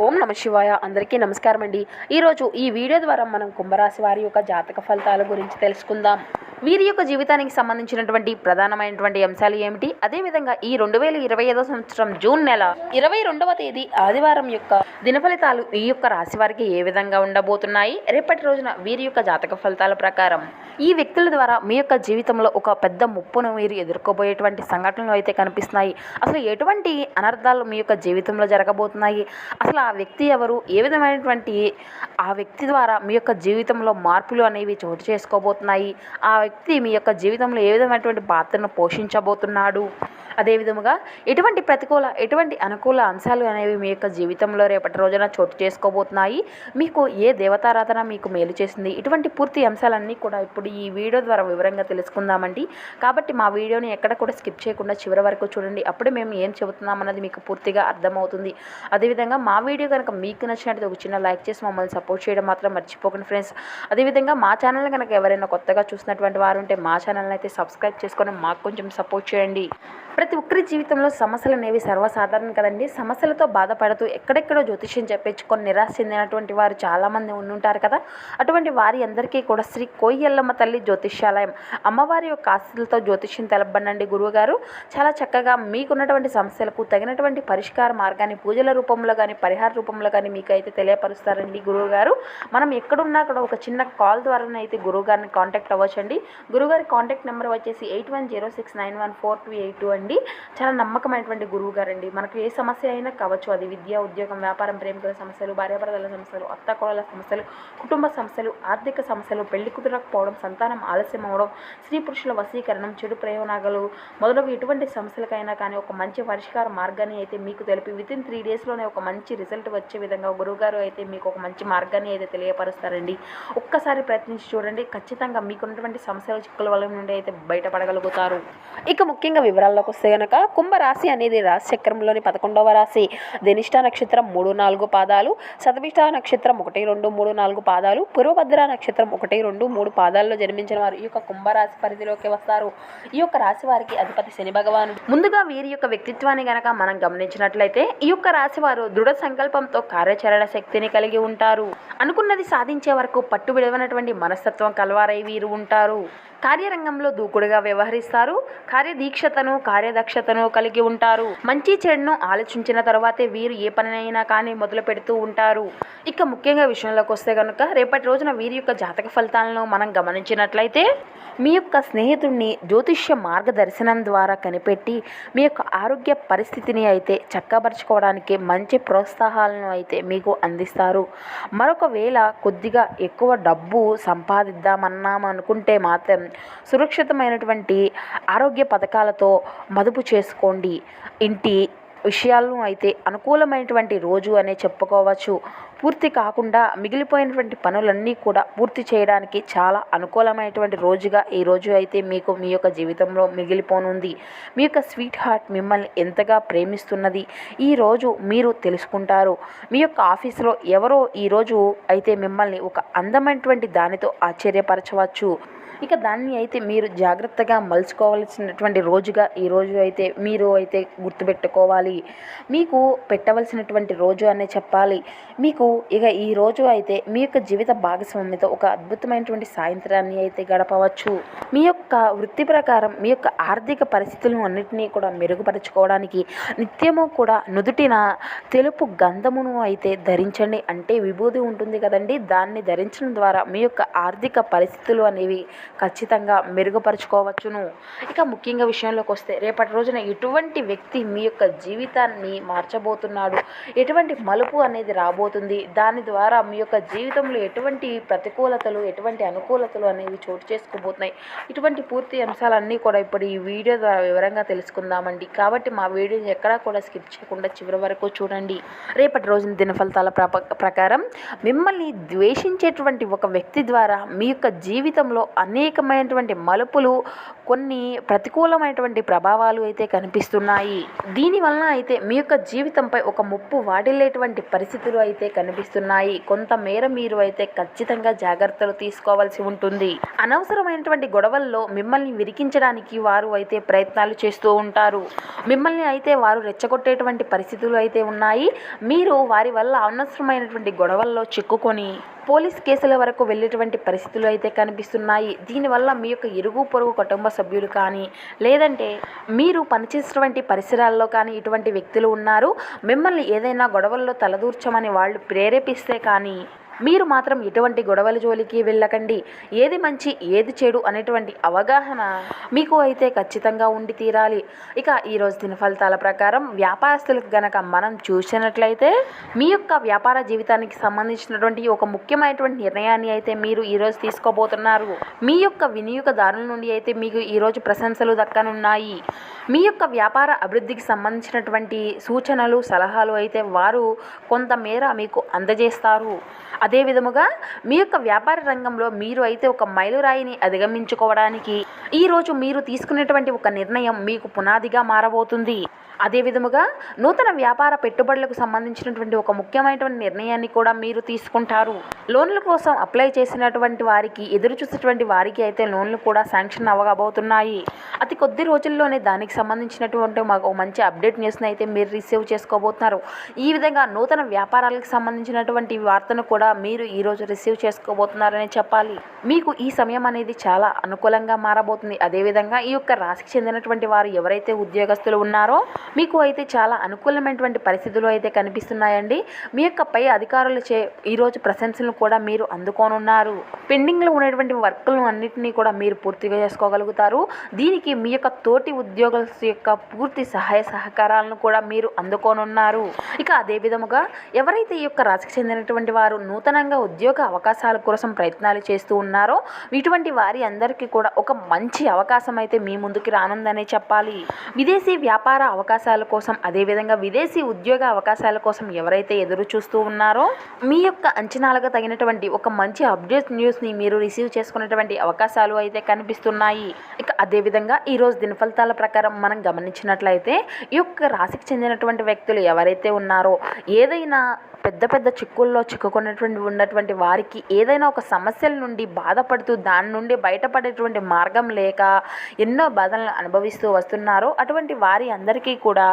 ఓం నమ శివాయ. అందరికీ నమస్కారం అండి. ఈరోజు ఈ వీడియో ద్వారా మనం కుంభరాశి వారి యొక్క జాతక ఫలితాల గురించి తెలుసుకుందాం. వీరి యొక్క జీవితానికి సంబంధించినటువంటి ప్రధానమైనటువంటి అంశాలు ఏమిటి, అదేవిధంగా ఈ 2025 సంవత్సరం జూన్ నెల 22వ తేదీ ఆదివారం యొక్క దినఫలితాలు ఈ యొక్క రాశి వారికి ఏ విధంగా ఉండబోతున్నాయి, రేపటి రోజున వీరి యొక్క జాతక ఫలితాల ప్రకారం ఈ వ్యక్తుల ద్వారా మీ యొక్క జీవితంలో ఒక పెద్ద ముప్పును మీరు ఎదుర్కోబోయేటువంటి సంఘటనలు అయితే కనిపిస్తున్నాయి. అసలు ఎటువంటి అనర్థాలు మీ యొక్క జీవితంలో జరగబోతున్నాయి, అసలు ఆ వ్యక్తి ఎవరు, ఏ విధమైనటువంటి ఆ వ్యక్తి ద్వారా మీ యొక్క జీవితంలో మార్పులు అనేవి చోటు చేసుకోబోతున్నాయి, ఆ వ్యక్తి మీ యొక్క జీవితంలో ఏ విధమైనటువంటి పాత్రను పోషించబోతున్నాడు, అదేవిధముగా ఎటువంటి ప్రతికూల ఎటువంటి అనుకూల అంశాలు అనేవి మీ యొక్క జీవితంలో రేపటి రోజున చోటు చేసుకోబోతున్నాయి, మీకు ఏ దేవతారాధన మీకు మేలు చేసింది, ఇటువంటి పూర్తి అంశాలన్నీ కూడా ఇప్పుడు ఈ వీడియో ద్వారా వివరంగా తెలుసుకుందామండి. కాబట్టి మా వీడియోని ఎక్కడ కూడా స్కిప్ చేయకుండా చివరి వరకు చూడండి. అప్పుడే మేము ఏం చెబుతున్నామన్నది మీకు పూర్తిగా అర్థమవుతుంది. అదేవిధంగా మా వీడియో కనుక మీకు నచ్చినట్టు ఒక చిన్న లైక్ చేసి మమ్మల్ని సపోర్ట్ చేయడం మాత్రం మర్చిపోకండి ఫ్రెండ్స్. అదేవిధంగా మా ఛానల్ కనుక ఎవరైనా కొత్తగా చూసినటువంటి వారు ఉంటే మా ఛానల్ని అయితే సబ్స్క్రైబ్ చేసుకొని మాకు కొంచెం సపోర్ట్ చేయండి. ప్రతి ఒక్కరి జీవితంలో సమస్యలు అనేవి సర్వసాధారణం కదండి. సమస్యలతో బాధపడుతూ ఎక్కడెక్కడో జ్యోతిష్యం చెప్పించుకొని నిరాశ చెందినటువంటి వారు చాలామంది ఉండుంటారు కదా. అటువంటి వారి అందరికీ కూడా శ్రీ కోయిల్లమ్మ తల్లి జ్యోతిష్యాలయం అమ్మవారి యొక్క ఆశీస్సులతో జ్యోతిష్యం తెలపండి గురువుగారు. చాలా చక్కగా మీకున్నటువంటి సమస్యలకు తగినటువంటి పరిష్కార మార్గాన్ని పూజల రూపంలో కానీ పరిహార రూపంలో కానీ మీకు అయితే తెలియపరుస్తారండి గురువుగారు. మనం ఎక్కడున్నా కూడా ఒక చిన్న కాల్ ద్వారానైతే గురువుగారిని కాంటాక్ట్ అవ్వచ్చండి. గురువుగారి కాంటాక్ట్ నెంబర్ వచ్చేసి 8106914282 అండి. చాలా నమ్మకమైనటువంటి గురువు గారండి. మనకు ఏ సమస్య అయినా కావచ్చు, అది విద్య, ఉద్యోగం, వ్యాపారం, ప్రేమికుల సమస్యలు, భార్యాభర్తల సమస్యలు, అత్తకోడల సమస్యలు, కుటుంబ సమస్యలు, ఆర్థిక సమస్యలు, పెళ్లి కుదరకపోవడం, సంతానం ఆలస్యం అవడం, స్త్రీ పురుషుల వశీకరణం, చెడు ప్రయోజనాలు మొదలగు ఎటువంటి సమస్యలకైనా కానీ ఒక మంచి పరిష్కార మార్గాన్ని అయితే మీకు తెలిపి వితిన్ 3 డేస్లోనే ఒక మంచి రిజల్ట్ వచ్చే విధంగా గురువుగారు అయితే మీకు ఒక మంచి మార్గాన్ని అయితే తెలియపరుస్తారండి. ఒక్కసారి ప్రయత్నించి చూడండి, ఖచ్చితంగా మీకున్నటువంటి సమస్యల చిక్కుల వల్ల నుండి అయితే బయటపడగలుగుతారు. ఇక ముఖ్యంగా వివరాల్లోకి వస్తే కనుక కుంభరాశి అనేది రాశి చక్రంలోని 11వ రాశి. ధనిష్ట నక్షత్రం 3-4 పాదాలు, శతభిష్ట నక్షత్రం 1-2-3-4 పాదాలు, పూర్వభద్ర నక్షత్రం 1-2-3 పాదాల్లో జన్మించిన వారు ఈ యొక్క కుంభరాశి పరిధిలోకి వస్తారు. ఈ యొక్క రాశి వారికి అధిపతి శని భగవానుడు. ముందుగా వీరి యొక్క వ్యక్తిత్వాన్ని గనక మనం గమనించినట్లయితే ఈ యొక్క రాశి వారు దృఢ సంకల్పంతో కార్యాచరణ శక్తిని కలిగి ఉంటారు. అనుకున్నది సాధించే వరకు పట్టు విడవనటువంటి మనస్తత్వం కలవారై వీరు ఉంటారు. కార్యరంగంలో దూకుడుగా వ్యవహరిస్తారు. కార్యదీక్షతను కార్యదక్షతను కలిగి ఉంటారు. మంచి చెడును ఆలోచించిన తర్వాతే వీరు ఏ పనినైనా కానీ మొదలు పెడుతూ ఉంటారు. ఇక ముఖ్యంగా విషయంలోకి వస్తే కనుక రేపటి రోజున వీరి యొక్క జాతక ఫలితాలను మనం గమనించినట్లయితే మీ యొక్క స్నేహితుడిని జ్యోతిష్య మార్గదర్శనం ద్వారా కనిపెట్టి మీ యొక్క ఆరోగ్య పరిస్థితిని అయితే చక్కబరుచుకోవడానికి మంచి ప్రోత్సాహాలను అయితే మీకు అందిస్తారు. మరొక వేళ కొద్దిగా ఎక్కువ డబ్బు సంపాదిద్దామన్నామనుకుంటే మాత్రం సురక్షితమైనటువంటి ఆరోగ్య పథకాలతో మదుపు చేసుకోండి. ఇంటి విషయాలను అయితే అనుకూలమైనటువంటి రోజు అనే చెప్పుకోవచ్చు. పూర్తి కాకుండా మిగిలిపోయినటువంటి పనులన్నీ కూడా పూర్తి చేయడానికి చాలా అనుకూలమైనటువంటి రోజుగా ఈ రోజు అయితే మీకు మీ యొక్క జీవితంలో మిగిలిపోనుంది. మీ యొక్క స్వీట్ హార్ట్ మిమ్మల్ని ఎంతగా ప్రేమిస్తున్నది ఈరోజు మీరు తెలుసుకుంటారు. మీ యొక్క ఆఫీసులో ఎవరో ఈరోజు అయితే మిమ్మల్ని ఒక అందమైనటువంటి దానితో ఆశ్చర్యపరచవచ్చు. ఇక దాన్ని అయితే మీరు జాగ్రత్తగా మలుచుకోవాల్సినటువంటి రోజుగా ఈరోజు అయితే మీరు అయితే గుర్తుపెట్టుకోవాలి. మీకు పెట్టవలసినటువంటి రోజు అనే చెప్పాలి. మీకు ఇక ఈ రోజు అయితే మీ యొక్క జీవిత భాగస్వామితో ఒక అద్భుతమైనటువంటి సాయంత్రాన్ని అయితే గడపవచ్చు. మీ యొక్క వృత్తి ప్రకారం మీ యొక్క ఆర్థిక పరిస్థితులను అన్నింటినీ కూడా మెరుగుపరచుకోవడానికి నిత్యము కూడా నుదుటిన తెలుపు గంధమును అయితే ధరించండి. అంటే విభూది ఉంటుంది కదండి, దాన్ని ధరించడం ద్వారా మీ యొక్క ఆర్థిక పరిస్థితులు అనేవి ఖచ్చితంగా మెరుగుపరుచుకోవచ్చును. ఇక ముఖ్యంగా విషయంలోకి వస్తే రేపటి రోజున ఎటువంటి వ్యక్తి మీ యొక్క జీవితాన్ని మార్చబోతున్నాడు, ఎటువంటి మలుపు అనేది రాబోతుంది, దాని ద్వారా మీ యొక్క జీవితంలో ఎటువంటి ప్రతికూలతలు ఎటువంటి అనుకూలతలు అనేవి చోటు చేసుకోబోతున్నాయి, ఇటువంటి పూర్తి అంశాలన్నీ కూడా ఇప్పుడు ఈ వీడియో ద్వారా వివరంగా తెలుసుకుందామండి. కాబట్టి మా వీడియోని ఎక్కడా కూడా స్కిప్ చేయకుండా చివరి వరకు చూడండి. రేపటి రోజున దిన ఫలితాల ప్రకారం మిమ్మల్ని ద్వేషించేటువంటి ఒక వ్యక్తి ద్వారా మీ యొక్క జీవితంలో అనేకమైనటువంటి మలుపులు కొన్ని ప్రతికూలమైనటువంటి ప్రభావాలు అయితే కనిపిస్తున్నాయి. దీనివలన అయితే మీ యొక్క జీవితంపై ఒక ముప్పు వాటిల్లేటువంటి పరిస్థితులు అయితే కనిపిస్తున్నాయి. కొంతమేర మీరు అయితే ఖచ్చితంగా జాగ్రత్తలు తీసుకోవాల్సి ఉంటుంది. అనవసరమైనటువంటి గొడవల్లో మిమ్మల్ని విరికించడానికి వారు అయితే ప్రయత్నాలు చేస్తూ ఉంటారు. మిమ్మల్ని అయితే వారు రెచ్చగొట్టేటువంటి పరిస్థితులు అయితే ఉన్నాయి. మీరు వారి వల్ల అనవసరమైనటువంటి గొడవల్లో చిక్కుకొని పోలీస్ కేసుల వరకు వెళ్ళేటువంటి పరిస్థితులు అయితే కనిపిస్తున్నాయి. దీనివల్ల మీ యొక్క ఇరుగు పొరుగు కుటుంబ సభ్యులు కానీ లేదంటే మీరు పనిచేసేటువంటి పరిసరాల్లో కానీ ఇటువంటి వ్యక్తులు ఉన్నారు. మిమ్మల్ని ఏదైనా గొడవల్లో తలదూర్చమని వాళ్ళు ప్రేరేపిస్తే కానీ మీరు మాత్రం ఎటువంటి గొడవల జోలికి వెళ్ళకండి. ఏది మంచి ఏది చెడు అనేటువంటి అవగాహన మీకు అయితే ఖచ్చితంగా ఉండి తీరాలి. ఇక ఈరోజు దిన ఫలితాల ప్రకారం వ్యాపారస్తులకు గనక మనం చూసినట్లయితే మీ యొక్క వ్యాపార జీవితానికి సంబంధించినటువంటి ఒక ముఖ్యమైనటువంటి నిర్ణయాన్ని అయితే మీరు ఈరోజు తీసుకోబోతున్నారు. మీ యొక్క వినియోగదారుల నుండి అయితే మీకు ఈరోజు ప్రశంసలు దక్కనున్నాయి. మీ యొక్క వ్యాపార అభివృద్ధికి సంబంధించినటువంటి సూచనలు సలహాలు అయితే వారు కొంతమేర మీకు అందజేస్తారు. అదే విధముగా మీ యొక్క వ్యాపార రంగంలో మీరు అయితే ఒక మైలురాయిని అధిగమించుకోవడానికి ఈరోజు మీరు తీసుకునేటువంటి ఒక నిర్ణయం మీకు పునాదిగా మారబోతుంది. అదే విధముగా నూతన వ్యాపార పెట్టుబడులకు సంబంధించినటువంటి ఒక ముఖ్యమైనటువంటి నిర్ణయాన్ని కూడా మీరు తీసుకుంటారు. లోన్ల కోసం అప్లై చేసినటువంటి వారికి ఎదురు చూసేటువంటి వారికి అయితే లోన్లు కూడా శాంక్షన్ అవ్వబోతున్నాయి. అతి కొద్ది రోజుల్లోనే దానికి సంబంధించినటువంటి మాకు మంచి అప్డేట్ న్యూస్ని అయితే మీరు రిసీవ్ చేసుకోబోతున్నారు. ఈ విధంగా నూతన వ్యాపారాలకు సంబంధించినటువంటి వార్తను కూడా మీరు ఈరోజు రిసీవ్ చేసుకోబోతున్నారని చెప్పాలి. మీకు ఈ సమయం అనేది చాలా అనుకూలంగా మారబోతుంది. అదేవిధంగా ఈ యొక్క రాశికి చెందినటువంటి వారు ఎవరైతే ఉద్యోగస్తులు ఉన్నారో మీకు అయితే చాలా అనుకూలమైనటువంటి పరిస్థితులు అయితే కనిపిస్తున్నాయండి. మీ యొక్క పై అధికారులచే ఈరోజు ప్రశంసలను కూడా మీరు అందుకోనున్నారు. పెండింగ్లో ఉన్నటువంటి వర్క్లను అన్నింటినీ కూడా మీరు పూర్తిగా చేసుకోగలుగుతారు. దీనికి మీ యొక్క తోటి ఉద్యోగుల యొక్క పూర్తి సహాయ సహకారాలను కూడా మీరు అందుకోనున్నారు. ఇక అదే విధముగా ఎవరైతే ఈ యొక్క రాశికి చెందినటువంటి వారు నూతనంగా ఉద్యోగ అవకాశాల కోసం ప్రయత్నాలు చేస్తూ ఉన్నారో ఇటువంటి వారి అందరికీ కూడా ఒక మంచి అవకాశం అయితే మీ ముందుకి రానుందనే చెప్పాలి. విదేశీ వ్యాపార అవకాశాల కోసం అదేవిధంగా విదేశీ ఉద్యోగ అవకాశాల కోసం ఎవరైతే ఎదురు చూస్తూ ఉన్నారో మీ యొక్క అంచనాలకు తగినటువంటి ఒక మంచి అప్డేట్ న్యూస్ని మీరు రిసీవ్ చేసుకునేటువంటి అవకాశాలు అయితే కనిపిస్తున్నాయి. ఇక అదేవిధంగా ఈరోజు దిన ఫలితాల ప్రకారం మనం గమనించినట్లయితే ఈ యొక్క రాశికి చెందినటువంటి వ్యక్తులు ఎవరైతే ఉన్నారో ఏదైనా పెద్ద పెద్ద చిక్కుల్లో ఉన్నటువంటి వారికి ఏదైనా ఒక సమస్యల నుండి బాధపడుతూ దాని నుండి బయటపడేటువంటి మార్గం లేక ఎన్నో బాధలను అనుభవిస్తూ వస్తున్నారో అటువంటి వారి అందరికీ కూడా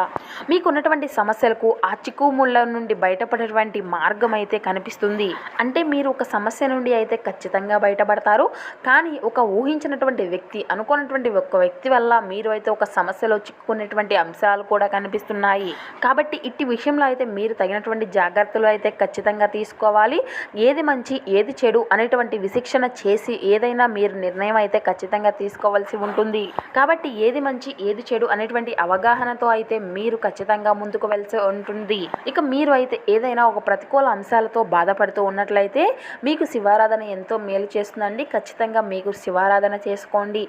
మీకున్నటువంటి సమస్యలకు ఆ చిక్కుముళ్ళ నుండి బయటపడేటువంటి మార్గం అయితే కనిపిస్తుంది. అంటే మీరు ఒక సమస్య నుండి అయితే ఖచ్చితంగా బయటపడతారు. కానీ ఒక ఊహించినటువంటి వ్యక్తి అనుకున్నటువంటి ఒక వ్యక్తి వల్ల మీరు అయితే ఒక సమస్యలో చిక్కుకునేటువంటి అంశాలు కూడా కనిపిస్తున్నాయి. కాబట్టి ఇట్టి విషయంలో అయితే మీరు తగినటువంటి జాగ్రత్తలు అయితే ఖచ్చితంగా తీసుకోవాలి. ఏది మంచి ఏది చెడు అనేటువంటి విశిక్షణ చేసి ఏదైనా మీరు నిర్ణయం అయితే ఖచ్చితంగా తీసుకోవాల్సి ఉంటుంది. కాబట్టి ఏది మంచి ఏది చెడు అనేటువంటి అవగాహనతో అయితే మీరు ఖచ్చితంగా ముందుకు వెళ్తూ ఉంటుంది. ఇక మీరు అయితే ఏదైనా ఒక ప్రతికూల అంశాలతో బాధపడుతూ ఉన్నట్లయితే మీకు శివారాధన ఎంతో మేలు చేస్తుందండి. ఖచ్చితంగా మీకు శివారాధన చేసుకోండి.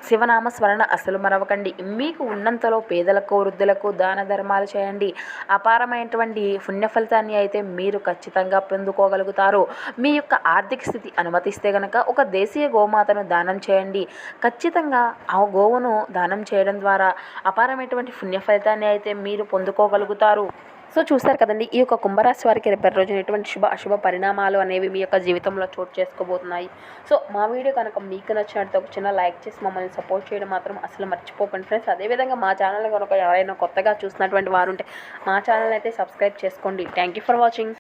శివనామ స్మరణ అసలు మరవకండి. మీకు ఉన్నంతలో పేదలకు వృద్ధులకు దాన ధర్మాలు చేయండి. అపారమైనటువంటి పుణ్య ఫలితాన్ని అయితే మీరు ఖచ్చితంగా పొందుకోగలుగుతారు. మీ యొక్క ఆర్థిక స్థితి అనుమతిస్తే గనక ఒక దేశీయ గోమాతను దానం చేయండి. ఖచ్చితంగా ఆ గోవును దానం చేయడం ద్వారా అపారమైనటువంటి పుణ్య ఫలితాన్ని అయితే మీరు పొందుకోగలుగుతారు. సో చూస్తారు కదండి, ఈ యొక్క కుంభరాశి వారికి రేపటి రోజున ఎటువంటి శుభ అశుభ పరిణామాలు అనేవి మీ యొక్క జీవితంలో చోటు చేసుకోబోతున్నాయి. సో మా వీడియో కనుక మీకు నచ్చినట్టు ఒక చిన్న లైక్ చేసి మమ్మల్ని సపోర్ట్ చేయడం మాత్రం అసలు మర్చిపోకండి ఫ్రెండ్స్. అదేవిధంగా మా ఛానల్ కనుక ఎవరైనా కొత్తగా చూసినటువంటి వారు ఉంటే మా ఛానల్ అయితే సబ్స్క్రైబ్ చేసుకోండి. Thank you for watching.